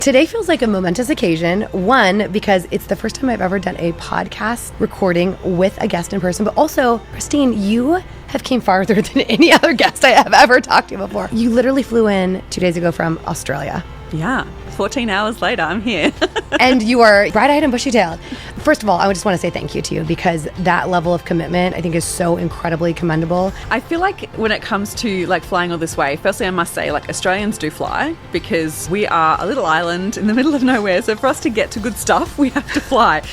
Today feels like a momentous occasion. One, because it's the first time I've ever done a podcast recording with a guest in person, but also, Christine, you have came farther than any other guest I have ever talked to before. You literally flew in 2 days ago from Australia. Yeah, 14 hours later, I'm here. And you are bright-eyed and bushy-tailed. First of all, I just want to say thank you to you because that level of commitment, I think, is so incredibly commendable. I feel like when it comes to like flying all this way, firstly, I must say like Australians do fly because we are a little island in the middle of nowhere. So for us to get to good stuff, we have to fly.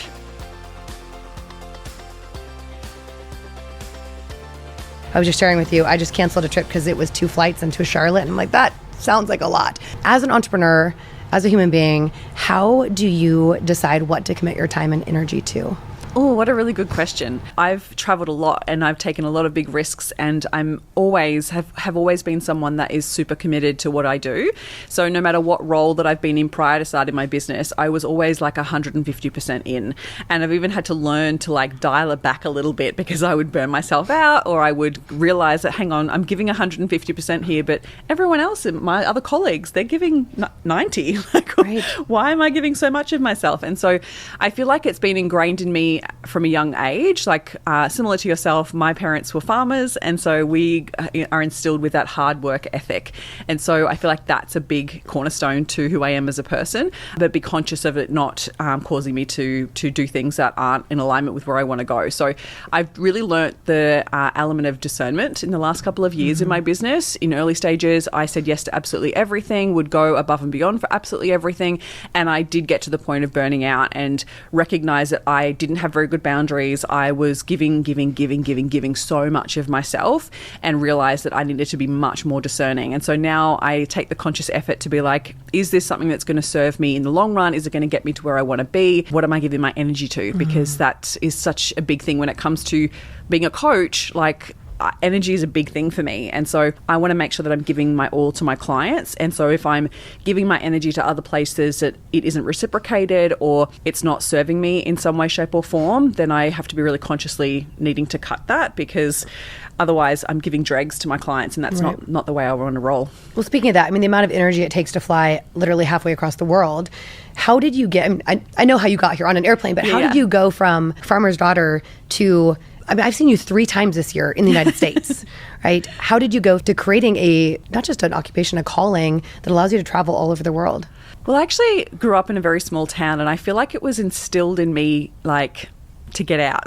I was just sharing with you, I just canceled a trip because it was 2 flights into Charlotte. And I'm like, that sounds like a lot. As an entrepreneur, as a human being, how do you decide what to commit your time and energy to? Oh, what a really good question. I've traveled a lot and I've taken a lot of big risks, and I'm always have always been someone that is super committed to what I do. So no matter what role that I've been in prior to starting my business, I was always like 150% in. And I've even had to learn to like dial it back a little bit because I would burn myself out, or I would realize that, hang on, I'm giving 150% here, but everyone else, my other colleagues, they're giving 90. Like, right. Why am I giving so much of myself? And so I feel like it's been ingrained in me from a young age. Like similar to yourself, my parents were farmers, and so we are instilled with that hard work ethic. And so I feel like that's a big cornerstone to who I am as a person, but be conscious of it not causing me to do things that aren't in alignment with where I want to go. So I've really learnt the element of discernment in the last couple of years in my business. In early stages, I said yes to absolutely everything, would go above and beyond for absolutely everything. And I did get to the point of burning out and recognize that I didn't have very good boundaries. I was giving so much of myself, and realized that I needed to be much more discerning. And so now I take the conscious effort to be like, is this something that's going to serve me in the long run? Is it going to get me to where I want to be? What am I giving my energy to? Because that is such a big thing when it comes to being a coach. Like, energy is a big thing for me. And so I want to make sure that I'm giving my all to my clients. And so if I'm giving my energy to other places that it isn't reciprocated, or it's not serving me in some way, shape or form, then I have to be really consciously needing to cut that, because otherwise I'm giving dregs to my clients, and that's not the way I want to roll. Well, speaking of that, I mean, the amount of energy it takes to fly literally halfway across the world, how did you get, I know how you got here on an airplane, but how did you go from farmer's daughter to, I mean, I've seen you 3 times this year in the United States, right? How did you go to creating not just an occupation, a calling that allows you to travel all over the world? Well, I actually grew up in a very small town, and I feel like it was instilled in me, like, to get out.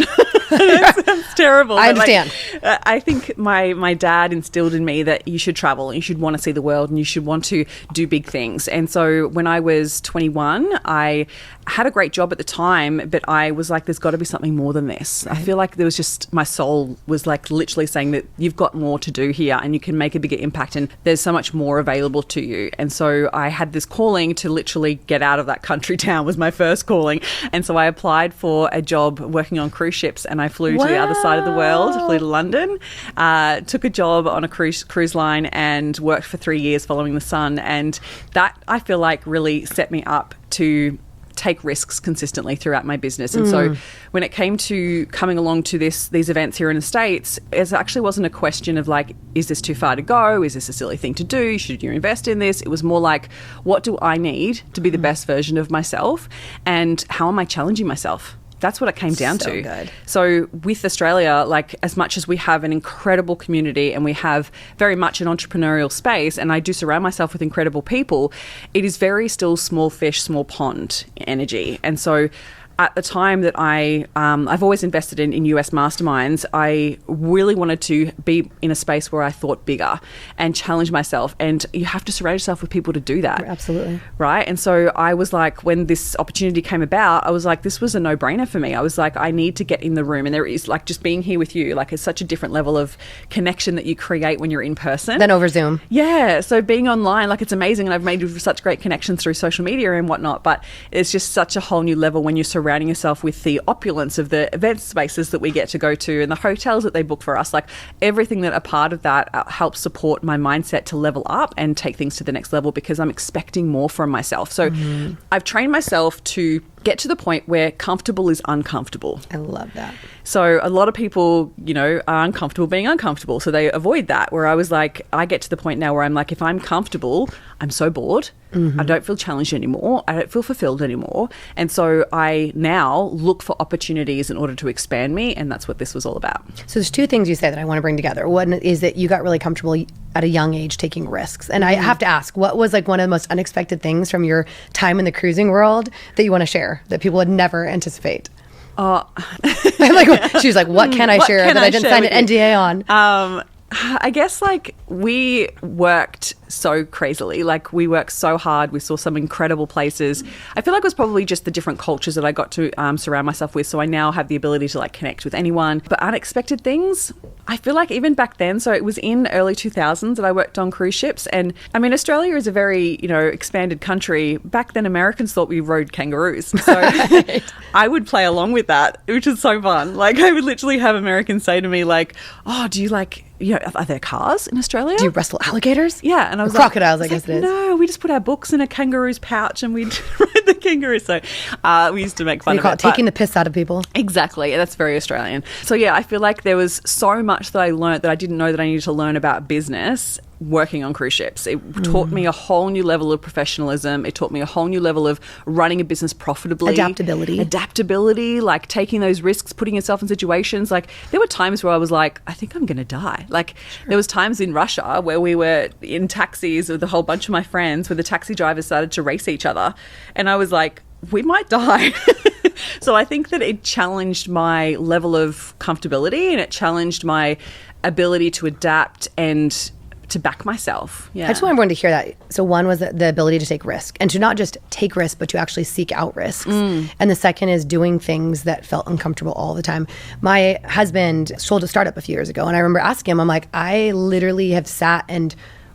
That sounds terrible. I understand. Like, I think my dad instilled in me that you should travel, and you should want to see the world, and you should want to do big things. And so when I was 21, I had a great job at the time, but I was like, there's got to be something more than this. Right. I feel like there was just, my soul was like literally saying that you've got more to do here, and you can make a bigger impact, and there's so much more available to you. And so I had this calling to literally get out of that country town, was my first calling. And so I applied for a job working on cruise ships, and I flew to the other side of the world, flew to London, took a job on a cruise line, and worked for 3 years following the sun. And that, I feel like, really set me up to take risks consistently throughout my business. And so when it came to coming along to these events here in the States, it actually wasn't a question of like, is this too far to go? Is this a silly thing to do? Should you invest in this? It was more like, what do I need to be the best version of myself? And how am I challenging myself? That's what it came down to. Good. So with Australia, like, as much as we have an incredible community and we have very much an entrepreneurial space, and I do surround myself with incredible people, it is very still small fish, small pond energy. And so at the time that I've always invested in US masterminds, I really wanted to be in a space where I thought bigger and challenge myself. And you have to surround yourself with people to do that. Absolutely. Right? And so I was like, when this opportunity came about, I was like, this was a no-brainer for me. I was like, I need to get in the room. And there is, like, just being here with you, like, it's such a different level of connection that you create when you're in person. Than over Zoom. Yeah. So being online, like, it's amazing. And I've made such great connections through social media and whatnot. But it's just such a whole new level when you're surrounding yourself with the opulence of the event spaces that we get to go to and the hotels that they book for us. Like, everything that a part of that helps support my mindset to level up and take things to the next level, because I'm expecting more from myself. So I've trained myself to get to the point where comfortable is uncomfortable. I love that. So a lot of people, are uncomfortable being uncomfortable. So they avoid that, where I was like, I get to the point now where I'm like, if I'm comfortable, I'm so bored. I don't feel challenged anymore. I don't feel fulfilled anymore. And so I now look for opportunities in order to expand me. And that's what this was all about. So there's two things you say that I want to bring together. One is that you got really comfortable at a young age taking risks. And I have to ask, what was like one of the most unexpected things from your time in the cruising world that you want to share that people would never anticipate? She was like, what can I share that I didn't sign an NDA on? I guess we worked so crazily. We worked so hard. We saw some incredible places. I feel like it was probably just the different cultures that I got to surround myself with. So I now have the ability to connect with anyone. But unexpected things, I feel like even back then, so it was in early 2000s that I worked on cruise ships. And I mean, Australia is a very, expanded country. Back then, Americans thought we rode kangaroos. So I would play along with that, which is so fun. I would literally have Americans say to me oh, do you are there cars in Australia? Do you wrestle alligators? Yeah. And I was crocodiles, I guess it is. No, we just put our books in a kangaroo's pouch and we'd ride the kangaroo. So we used to make fun of it. Taking the piss out of people. Exactly. That's very Australian. So yeah, I feel like there was so much that I learned that I didn't know that I needed to learn about business working on cruise ships. It taught me a whole new level of professionalism. It taught me a whole new level of running a business profitably. Adaptability, taking those risks, putting yourself in situations. There were times where I was like, I think I'm going to die. There was times in Russia where we were in taxis with a whole bunch of my friends where the taxi drivers started to race each other. And I was like, we might die. So I think that it challenged my level of comfortability and it challenged my ability to adapt and to back myself. Yeah. I just want everyone to hear that. So one was the ability to take risk and to not just take risks, but to actually seek out risks. And the second is doing things that felt uncomfortable all the time. My husband sold a startup a few years ago and I remember asking him, I'm like, I literally have sat and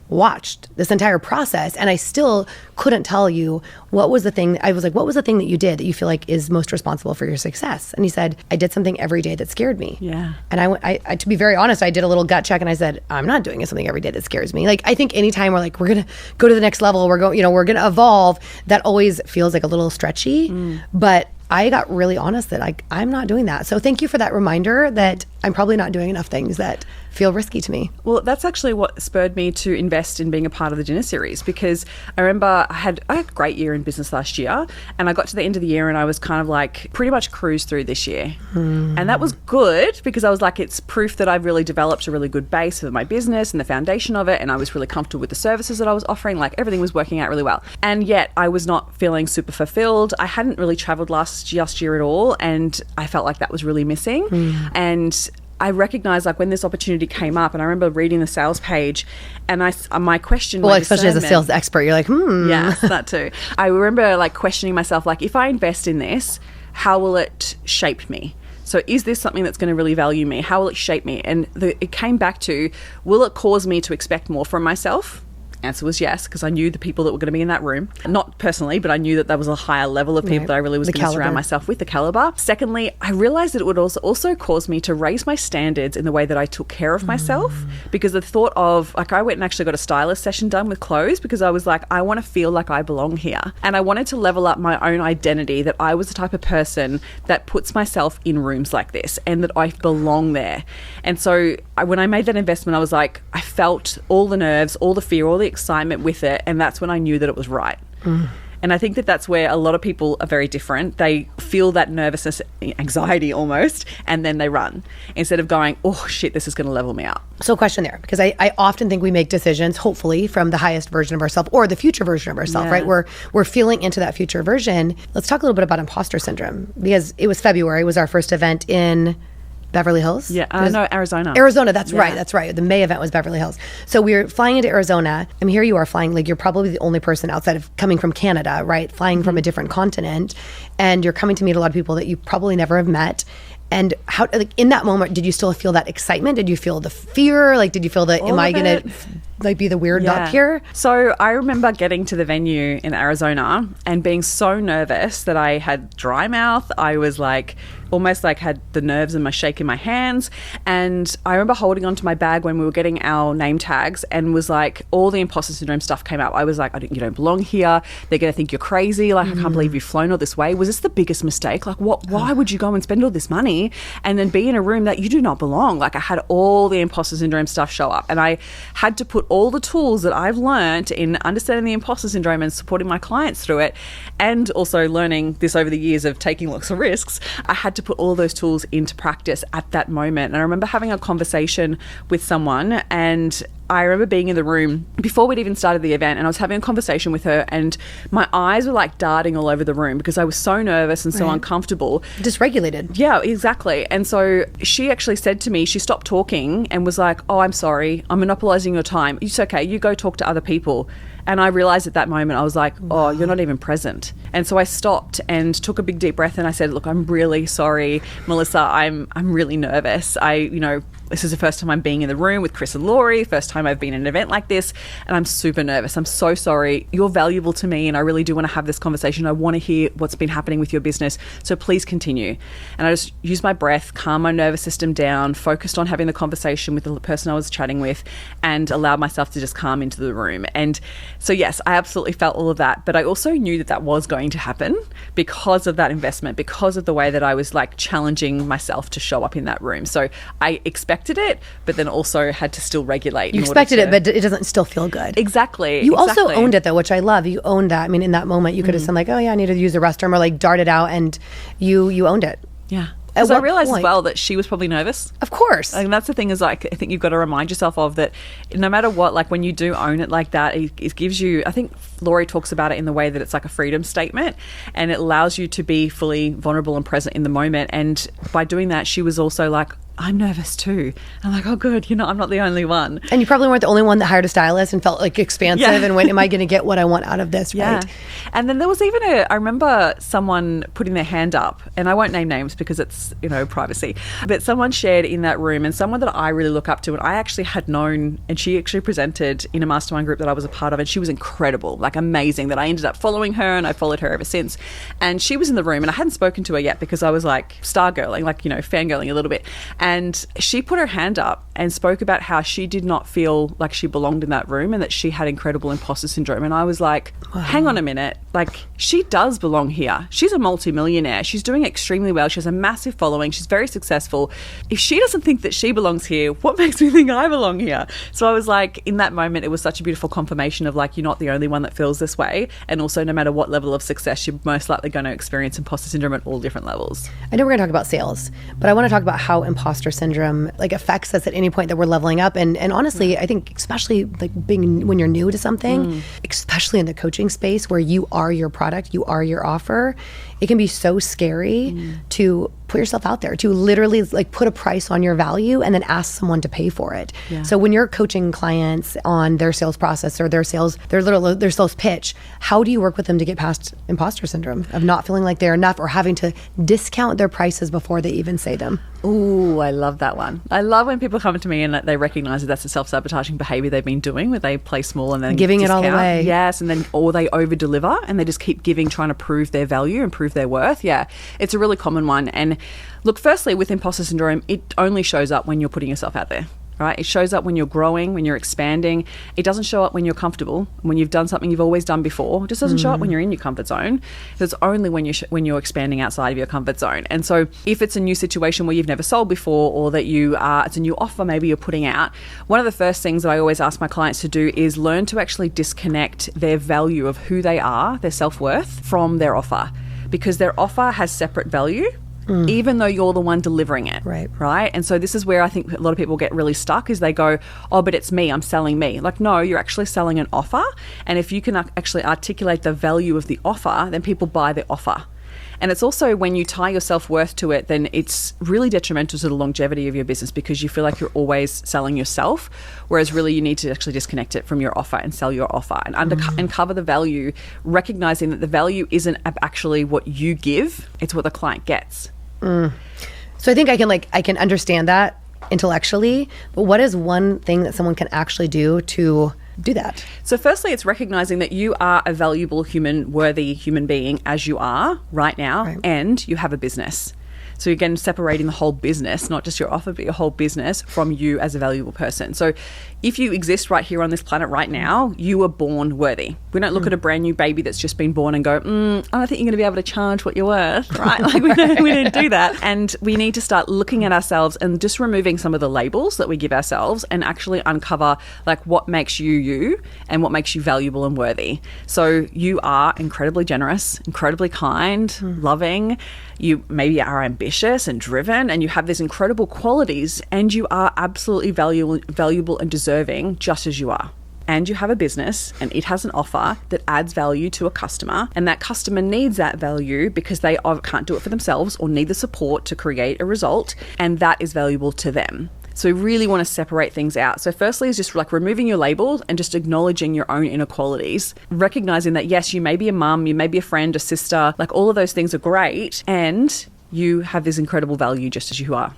watched this entire process and I still couldn't tell you what was the thing. I was like, what was the thing that you did that you feel like is most responsible for your success? And he said, I did something every day that scared me. Yeah. And I to be very honest, I did a little gut check and I said, I'm not doing something every day that scares me. I think anytime we're we're going to go to the next level, we're going to evolve, that always feels like a little stretchy. But I got really honest that I'm not doing that. So thank you for that reminder that I'm probably not doing enough things that feel risky to me. Well, that's actually what spurred me to invest in being a part of the dinner series, because I remember I had a great year in business last year and I got to the end of the year and I was kind of pretty much cruised through this year. And that was good because I was it's proof that I've really developed a really good base for my business and the foundation of it, and I was really comfortable with the services that I was offering. Everything was working out really well. And yet I was not feeling super fulfilled. I hadn't really traveled last year at all and I felt like that was really missing. And I recognized when this opportunity came up, and I remember reading the sales page, and my question, especially as a sales expert, you're yes, that too. I remember questioning myself, if I invest in this, how will it shape me? So is this something that's going to really value me? How will it shape me? And it came back to, will it cause me to expect more from myself? Answer was yes, because I knew the people that were going to be in that room. Not personally, but I knew that there was a higher level of people that I really was going to surround myself with, the caliber. Secondly, I realized that it would also cause me to raise my standards in the way that I took care of myself, because the thought of, I went and actually got a stylist session done with clothes because I was I want to feel like I belong here. And I wanted to level up my own identity, that I was the type of person that puts myself in rooms like this and that I belong there. And so when I made that investment, I was I felt all the nerves, all the fear, all the excitement with it, and that's when I knew that it was right. And I think that that's where a lot of people are very different. They feel that nervousness, anxiety almost, and then they run instead of going, oh shit, this is going to level me up. So question there, because I often think we make decisions, hopefully from the highest version of ourselves or the future version of ourselves, right? We're feeling into that future version. Let's talk a little bit about imposter syndrome, because it was February, was our first event in Beverly Hills? Yeah, no, Arizona. Arizona, that's right. The May event was Beverly Hills. So we were flying into Arizona, and here you are flying, you're probably the only person outside of coming from Canada, right? Flying from a different continent, and you're coming to meet a lot of people that you probably never have met. And how, like, in that moment, did you still feel that excitement? Did you feel the fear? Like, did you feel the, am I going to like be the weird duck here? So I remember getting to the venue in Arizona and being so nervous that I had dry mouth. I was like, almost like had the nerves and my shake in my hands. And I remember holding onto my bag when we were getting our name tags and was like, all the imposter syndrome stuff came up. I was like, you don't belong here. They're going to think you're crazy. Like, I can't believe you've flown all this way. Was this the biggest mistake? Like, why would you go and spend all this money and then be in a room that you do not belong? Like, I had all the imposter syndrome stuff show up, and I had to put all the tools that I've learned in understanding the imposter syndrome and supporting my clients through it, and also learning this over the years of taking lots of risks. I had to put all those tools into practice at that moment. And I remember having a conversation with someone, and I remember being in the room before we'd even started the event, and I was having a conversation with her, and my eyes were like darting all over the room because I was so nervous and so uncomfortable. Dysregulated. Yeah, exactly. And so she actually said to me, she stopped talking and was like, oh, I'm sorry, I'm monopolizing your time. It's okay, you go talk to other people. And I realized at that moment, I was like, oh, you're not even present. And so I stopped and took a big deep breath, and I said, look, I'm really sorry, Melissa. I'm really nervous. This is the first time I'm being in the room with Chris and Laurie, first time I've been in an event like this, and I'm super nervous. I'm so sorry. You're valuable to me, and I really do want to have this conversation. I want to hear what's been happening with your business, so please continue. And I just used my breath, calmed my nervous system down, focused on having the conversation with the person I was chatting with, and allowed myself to just calm into the room. And so yes, I absolutely felt all of that, but I also knew that was going to happen because of that investment, because of the way that I was like challenging myself to show up in that room. So I expected it, but then also had to still regulate. You expected it, but it doesn't still feel good. Exactly. You also owned it, though, which I love. You owned that. I mean, in that moment, you could have said like, oh yeah, I need to use the restroom, or like dart it out, and you owned it. Yeah. Because I realized as well that she was probably nervous. Of course. And that's the thing, is like, I think you've got to remind yourself of that no matter what, like when you do own it like that, it gives you, I think Laurie talks about it in the way that it's like a freedom statement, and it allows you to be fully vulnerable and present in the moment. And by doing that, she was also like, I'm nervous too. I'm like, oh good, I'm not the only one. And you probably weren't the only one that hired a stylist and felt like expansive and went, am I going to get what I want out of this, right? And then there was even I remember someone putting their hand up, and I won't name names because it's, privacy, but someone shared in that room, and someone that I really look up to, and I actually had known, and she actually presented in a mastermind group that I was a part of, and she was incredible, like amazing, that I ended up following her, and I followed her ever since. And she was in the room, and I hadn't spoken to her yet because I was like stargirling, like, fangirling a little bit. And she put her hand up and spoke about how she did not feel like she belonged in that room, and that she had incredible imposter syndrome. And I was like, hang on a minute. Like, she does belong here. She's a multimillionaire. She's doing extremely well. She has a massive following. She's very successful. If she doesn't think that she belongs here, what makes me think I belong here? So I was like, in that moment, it was such a beautiful confirmation of like, you're not the only one that feels this way. And also, no matter what level of success, you're most likely going to experience imposter syndrome at all different levels. I know we're going to talk about sales, but I want to talk about how imposter syndrome like affects us at any point that we're leveling up. And honestly, I think especially like when you're new to something, especially in the coaching space where you are your product, you are your offer, it can be so scary to put yourself out there, to literally like put a price on your value and then ask someone to pay for it. Yeah. So when you're coaching clients on their sales process or their sales pitch, how do you work with them to get past imposter syndrome of not feeling like they're enough or having to discount their prices before they even say them? Ooh, I love that one. I love when people come to me and they recognize that that's a self-sabotaging behavior they've been doing, where they play small and then giving discount. It all away. Yes, and then or they over-deliver and they just keep giving, trying to prove their value and prove their worth. Yeah, it's a really common one. And look, firstly, with imposter syndrome, it only shows up when you're putting yourself out there. Right? It shows up when you're growing, when you're expanding. It doesn't show up when you're comfortable, when you've done something you've always done before. It just doesn't show up when you're in your comfort zone. It's only when you're expanding outside of your comfort zone. And so if it's a new situation where you've never sold before, or that it's a new offer maybe you're putting out, one of the first things that I always ask my clients to do is learn to actually disconnect their value of who they are, their self-worth, from their offer. Because their offer has separate value, even though you're the one delivering it. Right. And so this is where I think a lot of people get really stuck, is they go, oh, but it's me, I'm selling me. Like, no, you're actually selling an offer. And if you can actually articulate the value of the offer, then people buy the offer. And it's also when you tie your self-worth to it, then it's really detrimental to the longevity of your business, because you feel like you're always selling yourself, whereas really you need to actually disconnect it from your offer and sell your offer and uncover the value, recognizing that the value isn't actually what you give, it's what the client gets. So I think I can understand that intellectually, but what is one thing that someone can actually do to do that? So firstly, it's recognizing that you are a valuable worthy human being as you are right now, and you have a business. So again, separating the whole business, not just your offer, but your whole business from you as a valuable person. So if you exist right here on this planet right now, you were born worthy. We don't look at a brand new baby that's just been born and go, I don't think you're going to be able to charge what you're worth, right? Like we don't do that. And we need to start looking at ourselves and just removing some of the labels that we give ourselves and actually uncover like what makes you you and what makes you valuable and worthy. So you are incredibly generous, incredibly kind, loving. You maybe are ambitious and driven, and you have these incredible qualities, and you are absolutely valuable and deserving just as you are. And you have a business, and it has an offer that adds value to a customer, and that customer needs that value because they can't do it for themselves or need the support to create a result, and that is valuable to them. So we really want to separate things out. So firstly is just like removing your labels and just acknowledging your own inequalities, recognizing that yes, you may be a mum, you may be a friend, a sister, like all of those things are great, and you have this incredible value just as you are.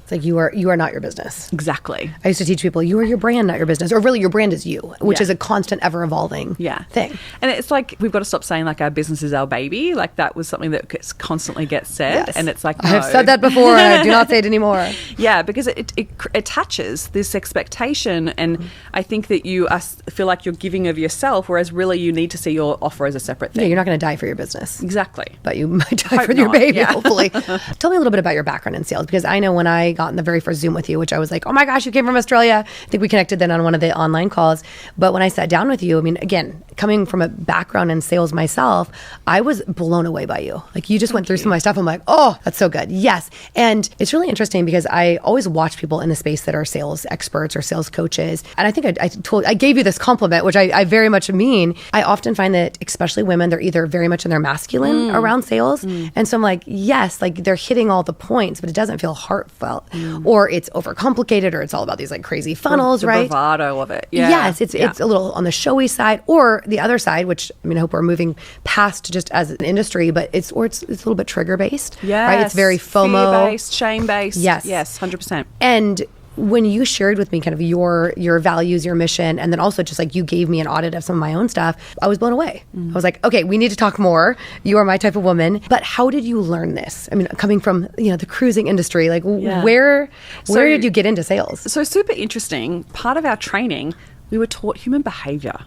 Like you are not your business. Exactly. I used to teach people, you are your brand, not your business. Or really your brand is you, which is a constant, ever evolving thing. And it's like, we've got to stop saying like our business is our baby. Like that was something that constantly gets said. Yes. And it's like, no. I have said that before and I do not say it anymore. Yeah, because it attaches this expectation. And I think that you feel like you're giving of yourself, whereas really you need to see your offer as a separate thing. Yeah, you're not going to die for your business. Exactly. But you might die for your baby, hopefully. Tell me a little bit about your background in sales, because I know when I got in the very first Zoom with you, which I was like, oh my gosh, you came from Australia. I think we connected then on one of the online calls. But when I sat down with you, I mean, again, coming from a background in sales myself, I was blown away by you. Like you just went through some of my stuff. I'm like, oh, that's so good. Yes. And it's really interesting because I always watch people in the space that are sales experts or sales coaches. And I think I gave you this compliment, which I very much mean. I often find that especially women, they're either very much in their masculine around sales. And so I'm like, yes, like they're hitting all the points, but it doesn't feel heartfelt or it's overcomplicated, or it's all about these like crazy funnels, right? The bravado of it. Yeah. Yes, it's a little on the showy side, or the other side, which I mean, I hope we're moving past just as an industry, but it's a little bit trigger based. Yes. Right? It's very FOMO, fear based, shame based. Yes, 100%. And when you shared with me kind of your values, your mission, and then also just like you gave me an audit of some of my own stuff, I was blown away. I was like, okay, we need to talk more. You are my type of woman. But how did you learn this? I mean, coming from, the cruising industry, like where did you get into sales? So super interesting. Part of our training, we were taught human behavior.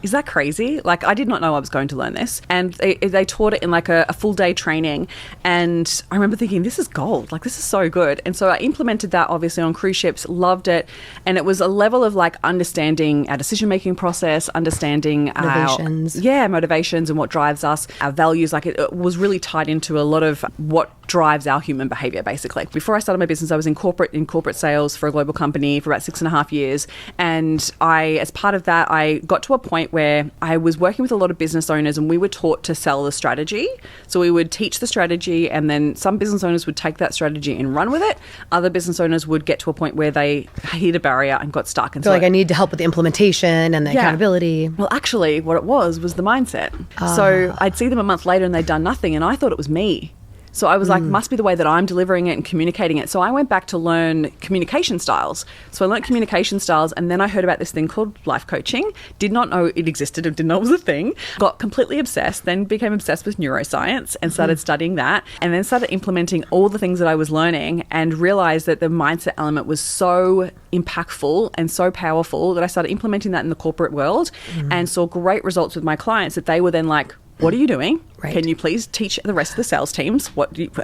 Is that crazy? Like, I did not know I was going to learn this. And they taught it in like a full day training. And I remember thinking, this is gold. Like, this is so good. And so I implemented that obviously on cruise ships, loved it. And it was a level of like understanding our decision-making process, understanding motivations and what drives us, our values. Like it was really tied into a lot of what drives our human behavior, basically. Before I started my business, I was in corporate sales for a global company for about 6.5 years. And as part of that, I got to a point where I was working with a lot of business owners and we were taught to sell the strategy. So we would teach the strategy and then some business owners would take that strategy and run with it. Other business owners would get to a point where they hit a barrier and got stuck. And so like, I need to help with the implementation and the accountability. Well, actually, what it was the mindset. So I'd see them a month later and they'd done nothing and I thought it was me. So I was like, must be the way that I'm delivering it and communicating it. So I went back to learn communication styles. So I learned communication styles and then I heard about this thing called life coaching. Did not know it existed and didn't know it was a thing. Got completely obsessed, then became obsessed with neuroscience and started studying that and then started implementing all the things that I was learning and realized that the mindset element was so impactful and so powerful that I started implementing that in the corporate world and saw great results with my clients that they were then like, what are you doing? Right. Can you please teach the rest of the sales teams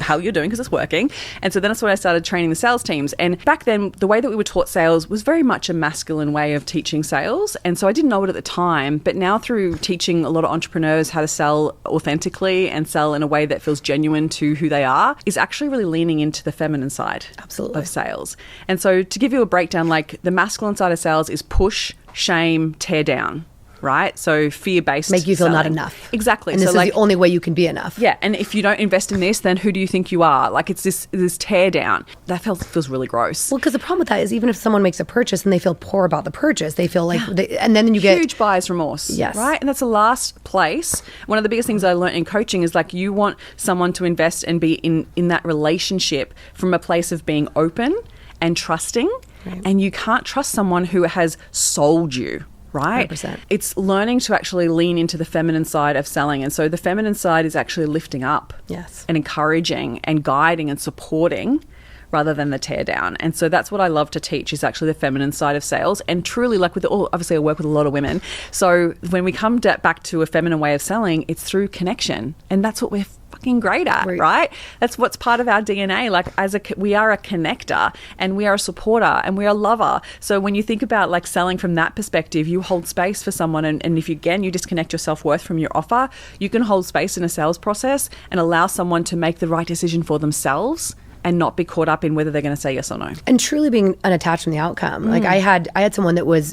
how you're doing because it's working? And so then that's when I started training the sales teams. And back then, the way that we were taught sales was very much a masculine way of teaching sales. And so I didn't know it at the time. But now through teaching a lot of entrepreneurs how to sell authentically and sell in a way that feels genuine to who they are is actually really leaning into the feminine side of sales. And so to give you a breakdown, like the masculine side of sales is push, shame, tear down. right? So fear-based make you feel selling. not enough. Exactly. And this is the only way you can be enough. Yeah, and if you don't invest in this, then who do you think you are? Like, it's this tear down. That feels really gross. Well, because the problem with that is even if someone makes a purchase and they feel poor about the purchase, they feel like, and then you get huge buyer's remorse. Yes. Right? And that's the last place. One of the biggest things I learned in coaching is like you want someone to invest and be in that relationship from a place of being open and trusting. Right. And you can't trust someone who has sold you. Right? 100%. It's learning to actually lean into the feminine side of selling. And so the feminine side is actually lifting up and encouraging and guiding and supporting rather than the tear down. And so that's what I love to teach is actually the feminine side of sales. And truly, like obviously I work with a lot of women. So when we come back to a feminine way of selling, it's through connection. And that's what we're fucking great at, right? That's what's part of our DNA. Like we are a connector and we are a supporter and we are a lover. So when you think about like selling from that perspective, you hold space for someone. And if you disconnect your self-worth from your offer, you can hold space in a sales process and allow someone to make the right decision for themselves and not be caught up in whether they're going to say yes or no. And truly being unattached from the outcome. Like I had someone that was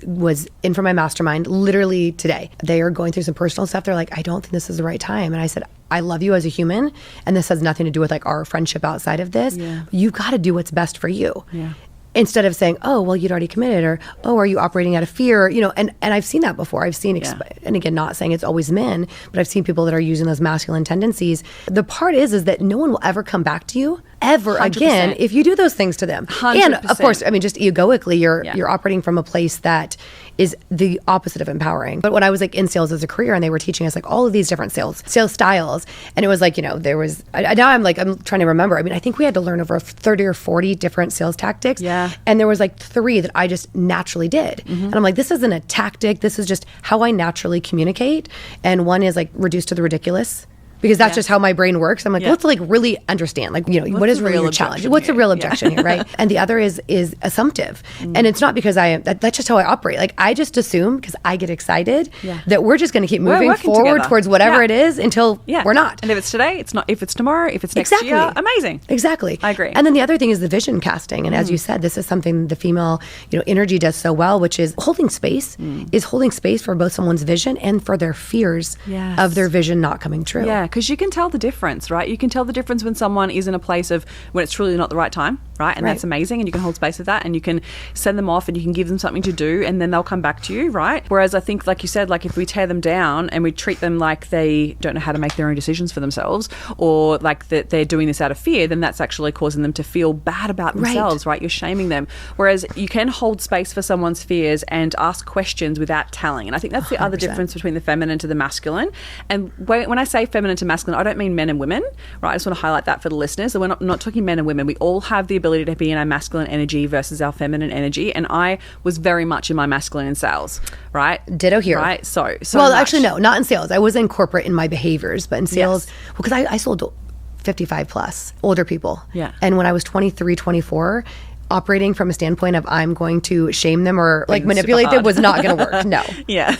in for my mastermind literally today. They are going through some personal stuff. They're like, I don't think this is the right time. And I said, I love you as a human. And this has nothing to do with like our friendship outside of this. Yeah. You've got to do what's best for you. Yeah. Instead of saying, oh, well, you'd already committed, or, oh, are you operating out of fear? And I've seen that before. I've seen, and again, not saying it's always men, but I've seen people that are using those masculine tendencies. The part is that no one will ever come back to you ever 100%. Again if you do those things to them. 100%. And of course, I mean, just egoically, you're operating from a place that is the opposite of empowering. But when I was like in sales as a career and they were teaching us like all of these different sales styles, and it was like, there was, now I'm trying to remember. I mean, I think we had to learn over 30 or 40 different sales tactics. Yeah. And there was like 3 that I just naturally did. Mm-hmm. And I'm like, this isn't a tactic. This is just how I naturally communicate. And one is like reduce to the ridiculous. Because that's just how my brain works. I'm like, let's like really understand, like, what is really your challenge? What's the real objection here, right? And the other is assumptive. And it's not because that's just how I operate. Like I just assume, because I get excited, that we're just going to keep moving forward towards whatever it is until we're not. And if it's today, it's not. If it's tomorrow, if it's next year, amazing. Exactly. I agree. And then the other thing is the vision casting. And as you said, this is something the female, energy does so well, which is holding space, for both someone's vision and for their fears of their vision not coming true. Yeah. Because you can tell the difference, right? You can tell the difference when someone is in a place of when it's truly not the right time, right? And that's amazing. And you can hold space with that and you can send them off and you can give them something to do and then they'll come back to you, right? Whereas I think, like you said, like if we tear them down and we treat them like they don't know how to make their own decisions for themselves or like that they're doing this out of fear, then that's actually causing them to feel bad about themselves, right? You're shaming them. Whereas you can hold space for someone's fears and ask questions without telling. And I think that's the 100%. Other difference between the feminine to the masculine. And when I say feminine to masculine, I don't mean men and women, right? I just want to highlight that for the listeners. So we're not talking men and women. We all have the ability to be in our masculine energy versus our feminine energy. And I was very much in my masculine in sales, right? Ditto here. Right? So well, actually, no, not in sales. I was in corporate in my behaviors, but in sales, because I sold 55 plus older people. Yeah. And when I was 23, 24, operating from a standpoint of I'm going to shame them or like manipulate them was not going to work. No. Yeah.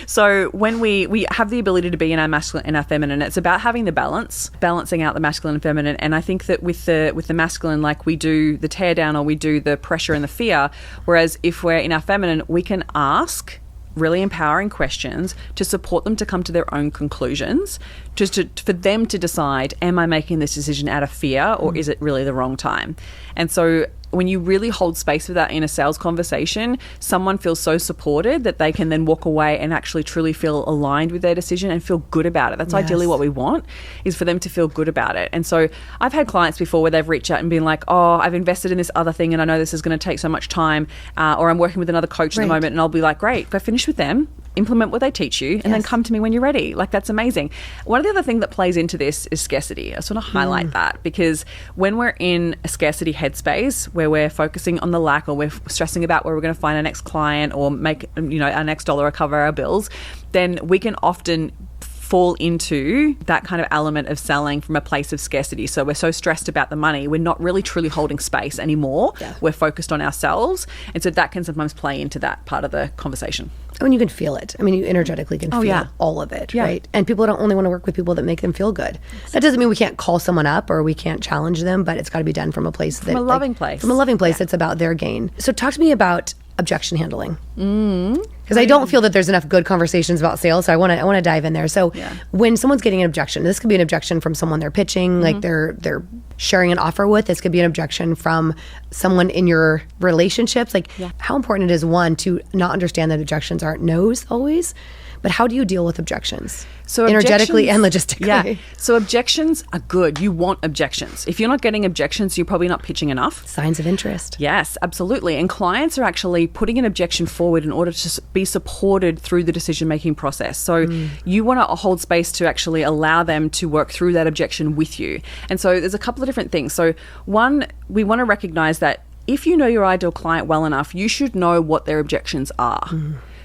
So when we have the ability to be in our masculine and our feminine, it's about having the balancing out the masculine and feminine. And I think that with the masculine, like we do the tear down or we do the pressure and the fear. Whereas if we're in our feminine, we can ask really empowering questions to support them to come to their own conclusions, just for them to decide, am I making this decision out of fear or is it really the wrong time? And so when you really hold space for that in a sales conversation, someone feels so supported that they can then walk away and actually truly feel aligned with their decision and feel good about it. That's ideally what we want, is for them to feel good about it. And so I've had clients before where they've reached out and been like, oh, I've invested in this other thing and I know this is going to take so much time, or I'm working with another coach at the moment, and I'll be like, great, go finish with them, implement what they teach you, and then come to me when you're ready. Like, that's amazing. One of the other things that plays into this is scarcity. I just want to highlight that, because when we're in a scarcity headspace where we're focusing on the lack or we're stressing about where we're going to find our next client or make our next dollar or cover our bills, then we can often fall into that kind of element of selling from a place of scarcity. So we're so stressed about the money, we're not really truly holding space anymore. We're focused on ourselves. And so that can sometimes play into that part of the conversation. And you can feel it. I mean, you energetically can feel all of it, right? And people don't only want to work with people that make them feel good. That doesn't mean we can't call someone up or we can't challenge them, but it's got to be done from a place from a loving place. From a loving place that's about their gain. So talk to me about objection handling? Because I don't feel that there's enough good conversations about sales, so I want to dive in there. So when someone's getting an objection, this could be an objection from someone they're pitching, like they're sharing an offer with. This could be an objection from someone in your relationships. Like how important it is, one, to not understand that objections aren't no's always, but how do you deal with objections? So energetically and logistically. Yeah. So objections are good. You want objections. If you're not getting objections, you're probably not pitching enough. Signs of interest. Yes, absolutely. And clients are actually putting an objection forward in order to be supported through the decision-making process. So you want to hold space to actually allow them to work through that objection with you. And so there's a couple of different things. So one, we want to recognize that if you know your ideal client well enough, you should know what their objections are.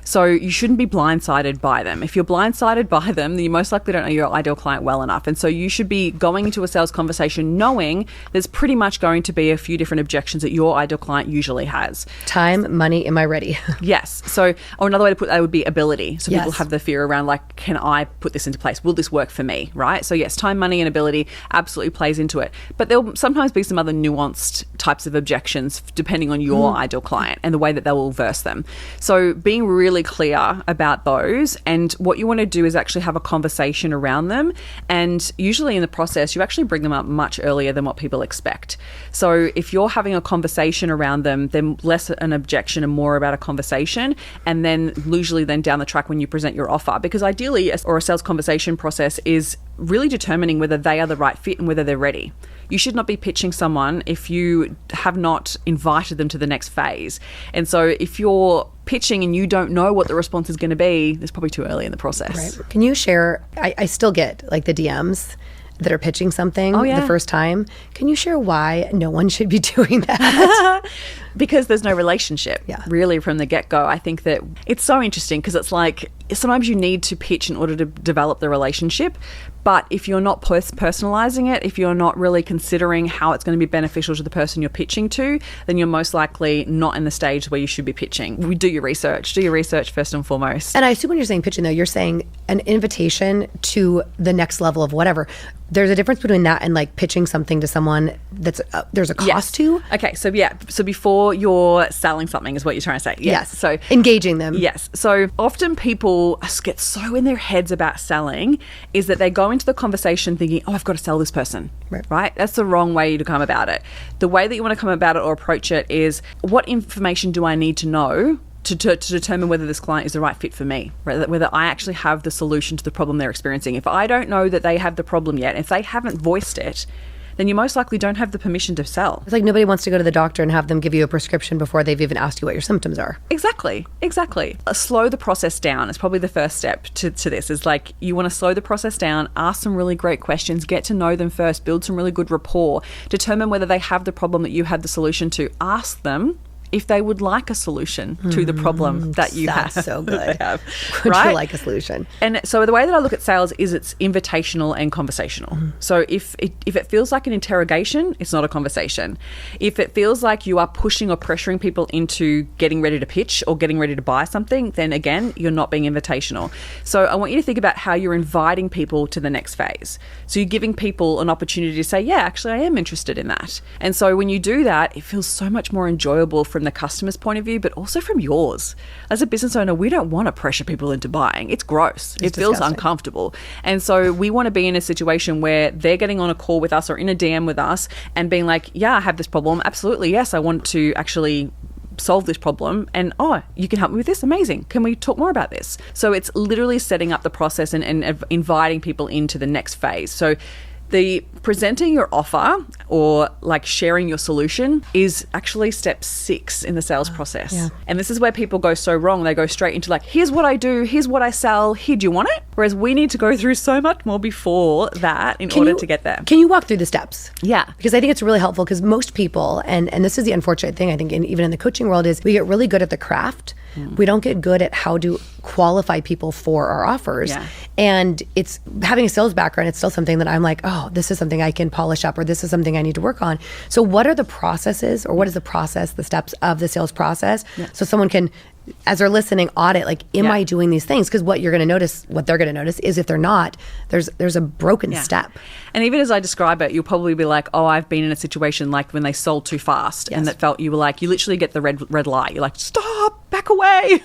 So you shouldn't be blindsided by them. If you're blindsided by them, then you most likely don't know your ideal client well enough. And so you should be going into a sales conversation knowing there's pretty much going to be a few different objections that your ideal client usually has. Time, money, am I ready? Yes. So, or another way to put that would be ability. So people have the fear around like, can I put this into place? Will this work for me? Right? So yes, time, money, and ability absolutely plays into it. But there'll sometimes be some other nuanced types of objections depending on your ideal client and the way that they will verse them. So being really clear about those, and what you want to do is actually have a conversation around them, and usually in the process you actually bring them up much earlier than what people expect. So if you're having a conversation around them, then less an objection and more about a conversation, and then usually then down the track when you present your offer, because ideally a sales conversation process is really determining whether they are the right fit and whether they're ready. You should not be pitching someone if you have not invited them to the next phase. And so if you're pitching and you don't know what the response is going to be, it's probably too early in the process. Right. Can you share, I still get like the DMs that are pitching something the first time. Can you share why no one should be doing that? Because there's no relationship really from the get-go. I think that it's so interesting because it's like sometimes you need to pitch in order to develop the relationship. But if you're not personalizing it, if you're not really considering how it's going to be beneficial to the person you're pitching to, then you're most likely not in the stage where you should be pitching. Do your research. Do your research first and foremost. And I assume when you're saying pitching, though, you're saying an invitation to the next level of whatever. There's a difference between that and like pitching something to someone that's there's a cost to. Okay, so so before you're selling something is what you're trying to say. Yes. So engaging them. Yes. So often people get so in their heads about selling is that they go into the conversation thinking, oh, I've got to sell this person. Right? That's the wrong way to come about it. The way that you want to come about it or approach it is, what information do I need to know to determine whether this client is the right fit for me, right? Whether I actually have the solution to the problem they're experiencing. If I don't know that they have the problem yet, if they haven't voiced it, then you most likely don't have the permission to sell. It's like nobody wants to go to the doctor and have them give you a prescription before they've even asked you what your symptoms are. Exactly. Slow the process down is probably the first step to this. Is like, you want to slow the process down, ask some really great questions, get to know them first, build some really good rapport, determine whether they have the problem that you have the solution to. Ask them if they would like a solution to the problem that you have. That's so good. Would you like a solution? And so the way that I look at sales is it's invitational and conversational. So if it feels like an interrogation, it's not a conversation. If it feels like you are pushing or pressuring people into getting ready to pitch or getting ready to buy something, then again, you're not being invitational. So I want you to think about how you're inviting people to the next phase. So you're giving people an opportunity to say, yeah, actually, I am interested in that. And so when you do that, it feels so much more enjoyable from the customer's point of view, but also from yours. As a business owner, we don't want to pressure people into buying. It's gross. It feels uncomfortable. And so we want to be in a situation where they're getting on a call with us or in a DM with us and being like, yeah, I have this problem. Absolutely. Yes, I want to actually solve this problem, and you can help me with this. Amazing. Can we talk more about this? So it's literally setting up the process and inviting people into the next phase. So the presenting your offer or like sharing your solution is actually step 6 in the sales process. Yeah. And this is where people go so wrong. They go straight into like, here's what I do, here's what I sell, here, do you want it? Whereas we need to go through so much more before that in order to get there. Can you walk through the steps? Yeah. Because I think it's really helpful, because most people, and this is the unfortunate thing, I think, even in the coaching world, is we get really good at the craft. We don't get good at how to qualify people for our offers. Yeah. And it's having a sales background, it's still something that I'm like, oh, this is something I can polish up, or this is something I need to work on. So what are the processes, or what is the process, the steps of the sales process? Yeah. So someone can as they're listening, audit, like, am I doing these things? Because what they're going to notice is if they're not, there's a broken step. And even as I describe it, you'll probably be like, oh, I've been in a situation like when they sold too fast and that felt, you were like, you literally get the red light. You're like, stop, back away.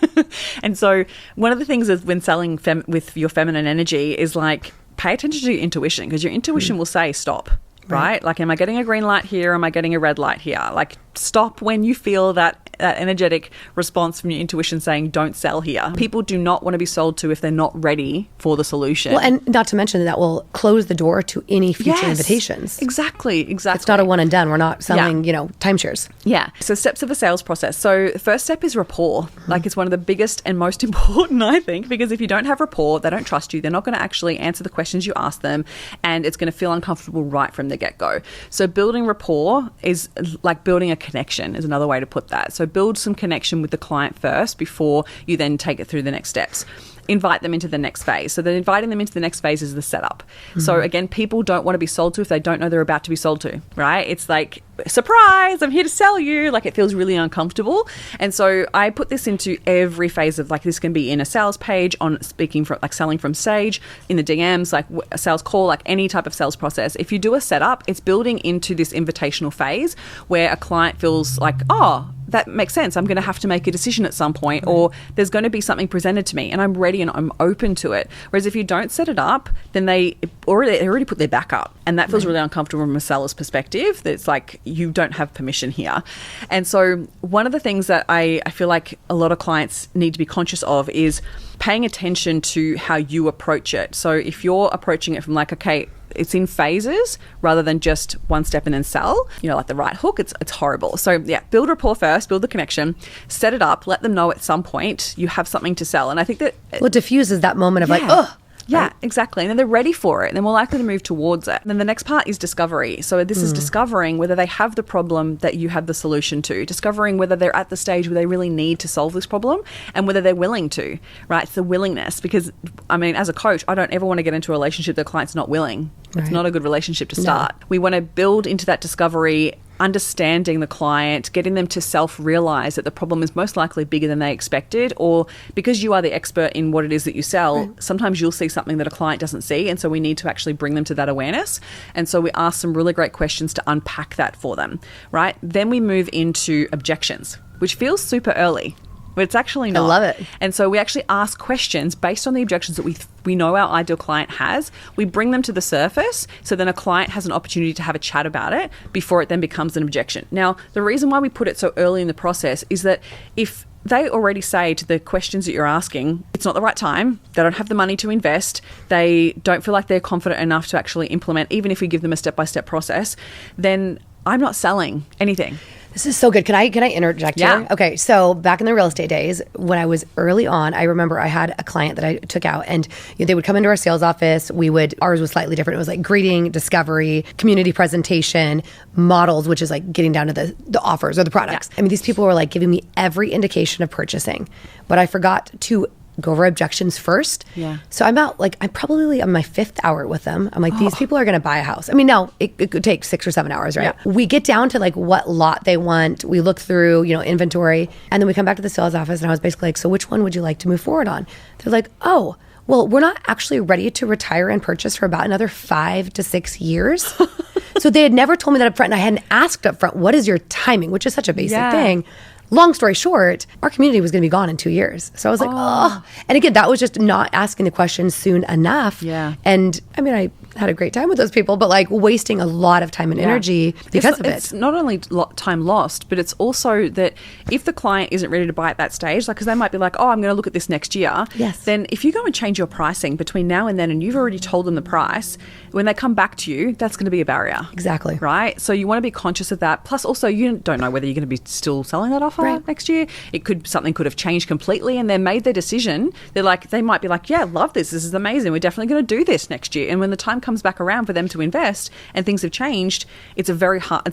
And so one of the things is when selling with your feminine energy is like, pay attention to your intuition, because your intuition will say stop. Right? Like, am I getting a green light here? Am I getting a red light here? Like, stop when you feel that energetic response from your intuition saying, don't sell here. People do not want to be sold to if they're not ready for the solution. Well, and not to mention that will close the door to any future invitations. Exactly. It's not a one and done. We're not selling, timeshares. Yeah. So steps of a sales process. So the first step is rapport. Like, it's one of the biggest and most important, I think, because if you don't have rapport, they don't trust you. They're not going to actually answer the questions you ask them, and it's going to feel uncomfortable right from the get-go. So building rapport is like building a connection, is another way to put that. So build some connection with the client first before you then take it through the next steps. Invite them into the next phase. So then inviting them into the next phase is the setup. So again, people don't want to be sold to if they don't know they're about to be sold to, right? It's like, surprise, I'm here to sell you. Like, it feels really uncomfortable. And so I put this into every phase of, like, this can be in a sales page, on speaking from, like, selling from stage, in the DMs, like a sales call, like any type of sales process. If you do a setup, it's building into this invitational phase where a client feels like, oh, that makes sense. I'm going to have to make a decision at some point, or there's going to be something presented to me and I'm ready and I'm open to it. Whereas if you don't set it up, then they already put their back up, and that feels really uncomfortable from a seller's perspective. It's like, you don't have permission here. And so one of the things that I feel like a lot of clients need to be conscious of is paying attention to how you approach it. So if you're approaching it from like, okay, it's in phases rather than just one step and then sell, like the right hook, it's horrible. So yeah, build rapport first, build the connection, set it up, let them know at some point you have something to sell. And I think that what diffuses that moment of like, oh, yeah, right? Exactly. And then they're ready for it, and they're more likely to move towards it. And then the next part is discovery. So this is discovering whether they have the problem that you have the solution to, discovering whether they're at the stage where they really need to solve this problem and whether they're willing to, right? It's the willingness, because, I mean, as a coach, I don't ever want to get into a relationship that the client's not willing. It's not a good relationship to start. No. We want to build into that discovery, understanding the client, getting them to self-realize that the problem is most likely bigger than they expected, or because you are the expert in what it is that you sell, sometimes you'll see something that a client doesn't see, and so we need to actually bring them to that awareness. And so we ask some really great questions to unpack that for them, right? Then we move into objections, which feels super early, but it's actually not. I love it. And so we actually ask questions based on the objections that we know our ideal client has. We bring them to the surface, so then a client has an opportunity to have a chat about it before it then becomes an objection. Now, the reason why we put it so early in the process is that if they already say to the questions that you're asking, it's not the right time, they don't have the money to invest, they don't feel like they're confident enough to actually implement, even if we give them a step-by-step process, then I'm not selling anything. This is so good. Can I interject here? Okay, so back in the real estate days, when I was early on, I remember I had a client that I took out, and they would come into our sales office. Ours was slightly different. It was like greeting, discovery, community presentation, models, which is like getting down to the offers or the products. I mean, these people were like giving me every indication of purchasing, but I forgot to go over objections first. So I'm probably on my 5th hour with them. I'm like, these people are going to buy a house. I mean, now it could take 6 or 7 hours, right? We get down to like what lot they want. We look through, inventory, and then we come back to the sales office, and I was basically like, so which one would you like to move forward on? They're like, oh, well, we're not actually ready to retire and purchase for about another 5 to 6 years. So they had never told me that up front, and I hadn't asked up front, what is your timing, which is such a basic thing. Long story short, our community was going to be gone in 2 years. So I was like, oh. And again, that was just not asking the question soon enough. And I mean, I had a great time with those people, but like wasting a lot of time and energy because of it. It's not only time lost, but it's also that if the client isn't ready to buy at that stage, like, because they might be like, oh, I'm going to look at this next year. Then if you go and change your pricing between now and then, and you've already told them the price, when they come back to you, that's going to be a barrier. Exactly. Right? So you want to be conscious of that. Plus also, you don't know whether you're going to be still selling that offer next year. Something could have changed completely, and they made their decision. They might be like, yeah, love this. This is amazing. We're definitely going to do this next year. And when the time comes comes back around for them to invest and things have changed, it's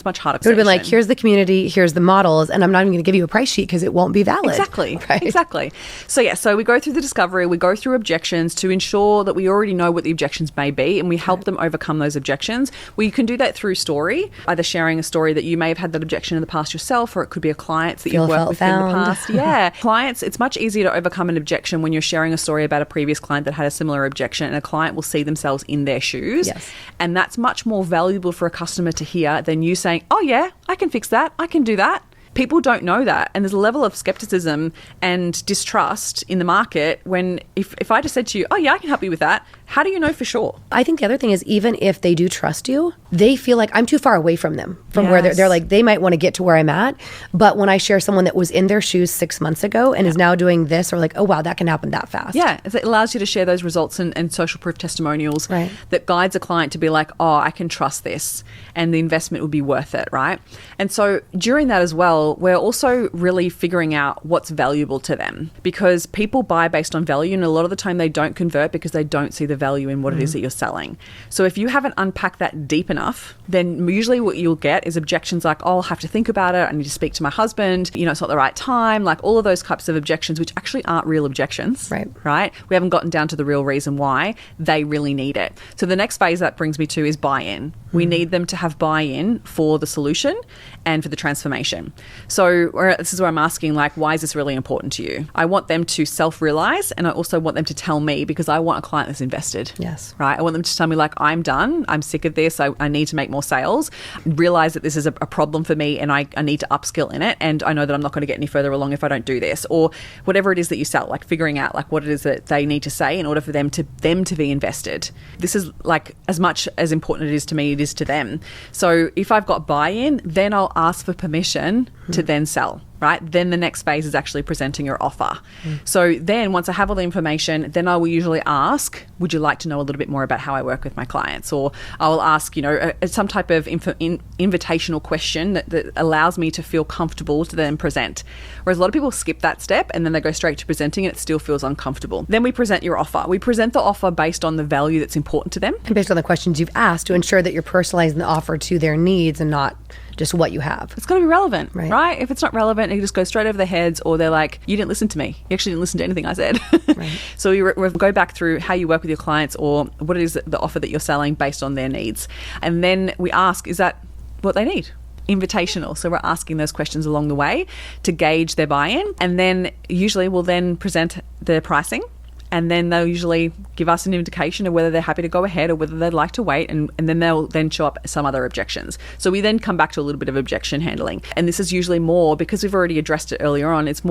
much harder. It would have been like, here's the community, here's the models, and I'm not even going to give you a price sheet because it won't be valid. Exactly. Right? Exactly. So we go through the discovery, we go through objections to ensure that we already know what the objections may be, and we help them overcome those objections. We can do that through story, either sharing a story that you may have had that objection in the past yourself, or it could be a client that you've worked with in the past. Yeah. Clients, it's much easier to overcome an objection when you're sharing a story about a previous client that had a similar objection, and a client will see themselves in their shoes. Yes. And that's much more valuable for a customer to hear than you saying, oh yeah, I can fix that, I can do that. People don't know that. And there's a level of skepticism and distrust in the market when if I just said to you, oh yeah, I can help you with that, how do you know for sure? I think the other thing is, even if they do trust you, they feel like I'm too far away from them, from where they're like, they might want to get to where I'm at. But when I share someone that was in their shoes 6 months ago and is now doing this, or like, oh wow, that can happen that fast. Yeah, it allows you to share those results and social proof testimonials that guides a client to be like, oh, I can trust this and the investment will be worth it, right? And so during that as well, we're also really figuring out what's valuable to them, because people buy based on value, and a lot of the time they don't convert because they don't see the value in what it is that you're selling. So if you haven't unpacked that deep enough, then usually what you'll get is objections like, oh, I'll have to think about it, I need to speak to my husband, it's not the right time, like all of those types of objections, which actually aren't real objections, right? We haven't gotten down to the real reason why they really need it. So the next phase that brings me to is buy-in. We need them to have buy-in for the solution and for the transformation. So this is where I'm asking, like, why is this really important to you? I want them to self-realize, and I also want them to tell me, because I want a client that's invested. Yes. Right? I want them to tell me, like, I'm done. I'm sick of this. I need to make more sales. Realize that this is a problem for me, and I need to upskill in it. And I know that I'm not going to get any further along if I don't do this, or whatever it is that you sell, like figuring out like what it is that they need to say in order for them to be invested. This is like as much as important it is to me, it is to them. So if I've got buy-in, then I'll ask for permission to then sell. Right? Then the next phase is actually presenting your offer. So then once I have all the information, then I will usually ask, would you like to know a little bit more about how I work with my clients? Or I will ask, some type of invitational question that allows me to feel comfortable to then present. Whereas a lot of people skip that step and then they go straight to presenting and it still feels uncomfortable. Then we present your offer. We present the offer based on the value that's important to them. And based on the questions you've asked to ensure that you're personalizing the offer to their needs and not just what you have. It's got to be relevant, right? If it's not relevant, it just goes straight over their heads, or they're like, you didn't listen to me. You actually didn't listen to anything I said. Right. So we go back through how you work with your clients, or what it is the offer that you're selling based on their needs. And then we ask, is that what they need? Invitational. So we're asking those questions along the way to gauge their buy-in. And then usually we'll then present the pricing. And then they'll usually give us an indication of whether they're happy to go ahead or whether they'd like to wait. And then they'll then show up some other objections. So we then come back to a little bit of objection handling. And this is usually more, because we've already addressed it earlier on, it's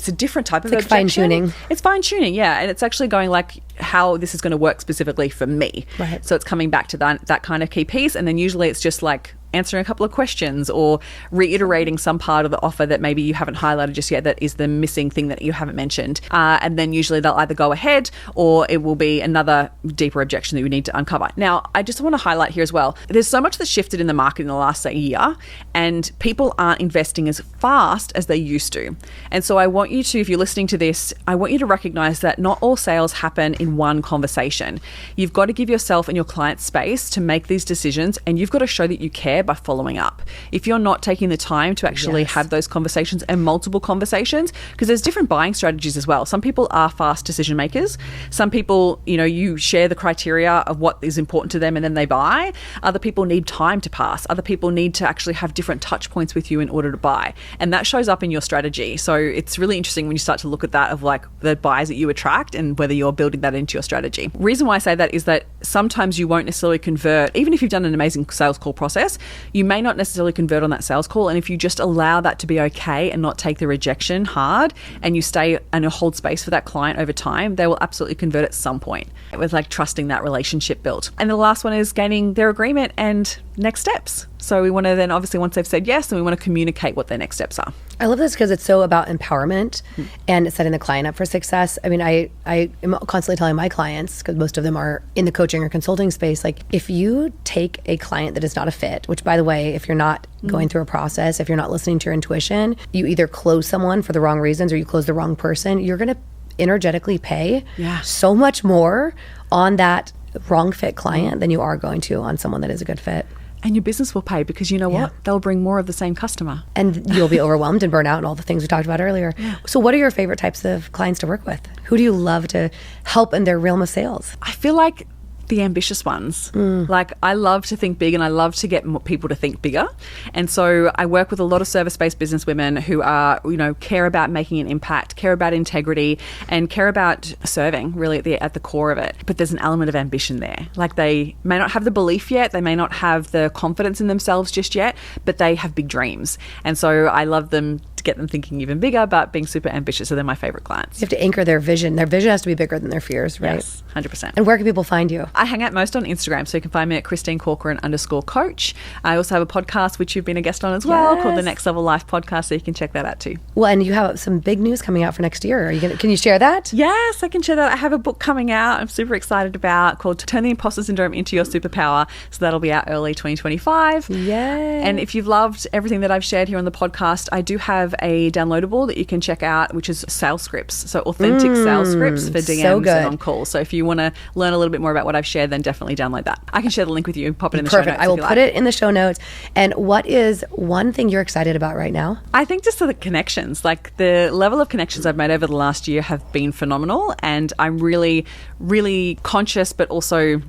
a different type of objection. Fine-tuning. It's fine-tuning, yeah. And it's actually going like how this is going to work specifically for me. Right. So it's coming back to that kind of key piece. And then usually it's just like answering a couple of questions or reiterating some part of the offer that maybe you haven't highlighted just yet, that is the missing thing that you haven't mentioned. And then usually they'll either go ahead or it will be another deeper objection that you need to uncover. Now, I just want to highlight here as well, there's so much that's shifted in the market in the last, say, year, and people aren't investing as fast as they used to. And so I want you to, if you're listening to this, I want you to recognize that not all sales happen in one conversation. You've got to give yourself and your client space to make these decisions, and you've got to show that you care by following up. If you're not taking the time to actually have those conversations and multiple conversations, because there's different buying strategies as well. Some people are fast decision makers. Some people, you share the criteria of what is important to them and then they buy. Other people need time to pass. Other people need to actually have different touch points with you in order to buy. And that shows up in your strategy. So it's really interesting when you start to look at that of like the buyers that you attract and whether you're building that into your strategy. Reason why I say that is that sometimes you won't necessarily convert, even if you've done an amazing sales call process, you may not necessarily convert on that sales call. And if you just allow that to be okay and not take the rejection hard, and you stay and you hold space for that client over time, they will absolutely convert at some point, with like trusting that relationship built. And the last one is gaining their agreement and next steps. So we want to then, obviously, once they've said yes, then we want to communicate what their next steps are. I love this because it's so about empowerment and setting the client up for success. I mean, I am constantly telling my clients, because most of them are in the coaching or consulting space, like if you take a client that is not a fit, which by the way, if you're not going through a process, if you're not listening to your intuition, you either close someone for the wrong reasons or you close the wrong person, you're going to energetically pay so much more on that wrong fit client than you are going to on someone that is a good fit. And your business will pay because you know what? They'll bring more of the same customer. And you'll be overwhelmed and burn out and all the things we talked about earlier. So what are your favorite types of clients to work with? Who do you love to help in their realm of sales? I feel like the ambitious ones. Like, I love to think big and I love to get people to think bigger. And so I work with a lot of service-based business women who are, care about making an impact, care about integrity, and care about serving really at the core of it. But there's an element of ambition there. Like, they may not have the belief yet, they may not have the confidence in themselves just yet, but they have big dreams. And so I love them to get them thinking even bigger, but being super ambitious. So they're my favorite clients. You have to anchor their vision. Their vision has to be bigger than their fears, right? Yes, 100%. And where can people find you? I hang out most on Instagram, so you can find me at Christine Corcoran _coach. I also have a podcast, which you've been a guest on as well, called the Next Level Life Podcast, so you can check that out too. Well, and you have some big news coming out for next year. Can you share that? Yes, I can share that. I have a book coming out I'm super excited about called Turn the Imposter Syndrome into Your Superpower. So that'll be out early 2025. Yay. And if you've loved everything that I've shared here on the podcast, I do have a downloadable that you can check out, which is sales scripts. So authentic sales scripts for DMs and on call. So if you want to learn a little bit more about what I've shared, then definitely download that. I can share the link with you, pop it in the show notes. I will put it in the show notes. And what is one thing you're excited about right now? I think just the connections, like the level of connections I've made over the last year have been phenomenal. And I'm really, really conscious, but also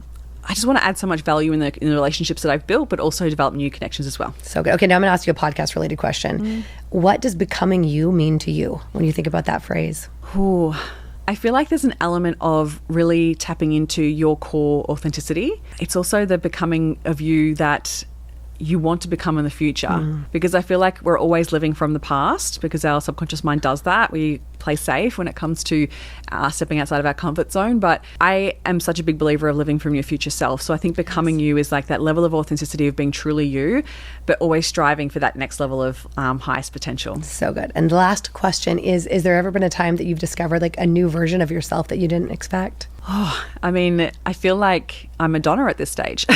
I just want to add so much value in the relationships that I've built, but also develop new connections as well. So good. Okay, now I'm going to ask you a podcast related question. What does becoming you mean to you when you think about that phrase? Ooh, I feel like there's an element of really tapping into your core authenticity. It's also the becoming of you that you want to become in the future, because I feel like we're always living from the past because our subconscious mind does that. We play safe when it comes to stepping outside of our comfort zone. But I am such a big believer of living from your future self. So I think becoming you is like that level of authenticity of being truly you, but always striving for that next level of highest potential. So good. And the last question is there ever been a time that you've discovered like a new version of yourself that you didn't expect? Oh, I mean, I feel like I'm Madonna at this stage.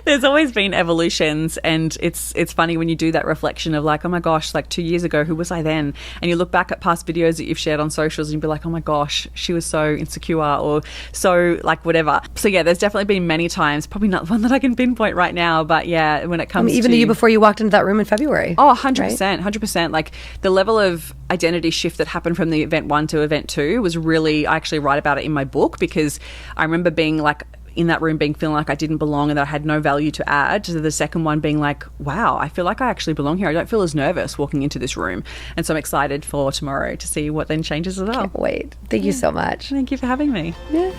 There's always been evolutions, and it's funny when you do that reflection of like, oh my gosh, like 2 years ago, who was I then? And you look back at past videos that you've shared on socials and you'd be like, oh my gosh, she was so insecure or so like whatever. So yeah, there's definitely been many times, probably not one that I can pinpoint right now, but yeah, when it comes even to you before you walked into that room in February. Oh, 100%, 100%. Like the level of identity shift that happened from the event 1 to event 2 was really, I actually write about it in my book, because I remember being like in that room feeling like I didn't belong and that I had no value to add, to the second one being like, wow, I feel like I actually belong here. I don't feel as nervous walking into this room. And so I'm excited for tomorrow to see what then changes as well. Can't wait. Thank you so much. Thank you for having me. Yeah.